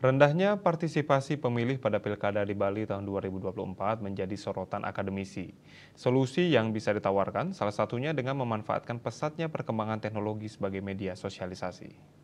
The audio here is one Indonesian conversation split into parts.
Rendahnya partisipasi pemilih pada pilkada di Bali tahun 2024 menjadi sorotan akademisi. Solusi yang bisa ditawarkan salah satunya dengan memanfaatkan pesatnya perkembangan teknologi sebagai media sosialisasi.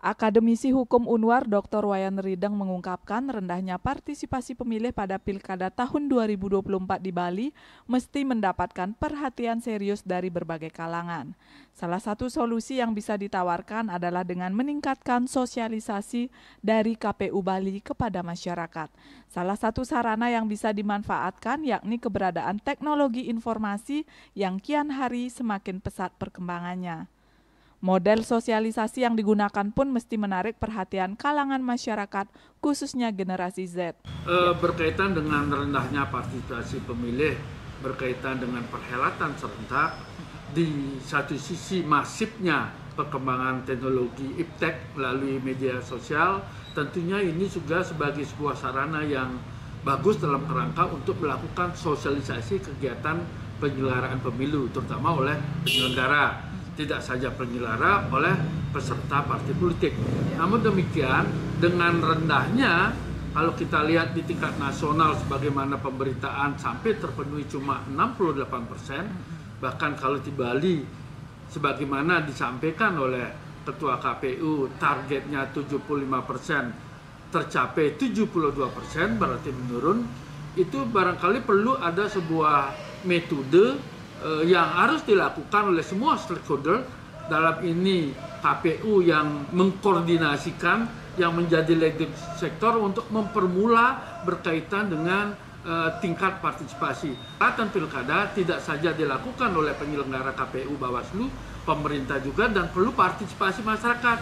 Akademisi Hukum Unwar Dr. Wayan Rideng mengungkapkan rendahnya partisipasi pemilih pada Pilkada tahun 2024 di Bali mesti mendapatkan perhatian serius dari berbagai kalangan. Salah satu solusi yang bisa ditawarkan adalah dengan meningkatkan sosialisasi dari KPU Bali kepada masyarakat. Salah satu sarana yang bisa dimanfaatkan yakni keberadaan teknologi informasi yang kian hari semakin pesat perkembangannya. Model sosialisasi yang digunakan pun mesti menarik perhatian kalangan masyarakat, khususnya generasi Z. Berkaitan dengan rendahnya partisipasi pemilih, berkaitan dengan perhelatan serentak, di satu sisi masifnya perkembangan teknologi iptek melalui media sosial, tentunya ini juga sebagai sebuah sarana yang bagus dalam kerangka untuk melakukan sosialisasi kegiatan penyelenggaraan pemilu, terutama oleh penyelenggara. Tidak saja penyelenggara, oleh peserta partai politik. Namun demikian, dengan rendahnya, kalau kita lihat di tingkat nasional sebagaimana pemberitaan sampai terpenuhi cuma 68%, bahkan kalau di Bali, sebagaimana disampaikan oleh Ketua KPU, targetnya 75%, tercapai 72%, berarti menurun, itu barangkali perlu ada sebuah metode yang harus dilakukan oleh semua stakeholder, dalam ini KPU yang mengkoordinasikan, yang menjadi leading sektor untuk mempermula berkaitan dengan tingkat partisipasi. Perhelatan pilkada tidak saja dilakukan oleh penyelenggara KPU, Bawaslu, pemerintah juga, dan perlu partisipasi masyarakat.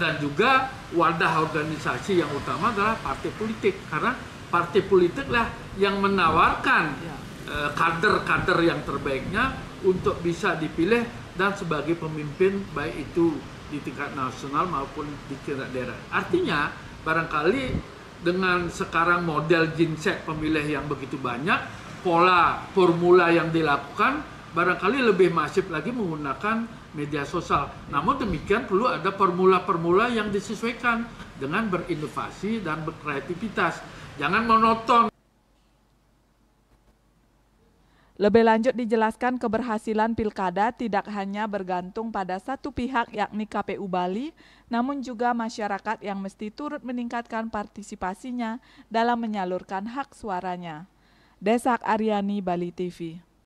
Dan juga wadah organisasi yang utama adalah partai politik, karena partai politiklah yang menawarkan kader-kader yang terbaiknya untuk bisa dipilih dan sebagai pemimpin, baik itu di tingkat nasional maupun di tingkat daerah. Artinya barangkali dengan sekarang model genset pemilih yang begitu banyak, pola formula yang dilakukan barangkali lebih masif lagi menggunakan media sosial. Namun demikian perlu ada formula-formula yang disesuaikan dengan berinovasi dan berkreativitas. Jangan monoton. Lebih lanjut dijelaskan keberhasilan pilkada tidak hanya bergantung pada satu pihak yakni KPU Bali, namun juga masyarakat yang mesti turut meningkatkan partisipasinya dalam menyalurkan hak suaranya. Desak Aryani, Bali TV.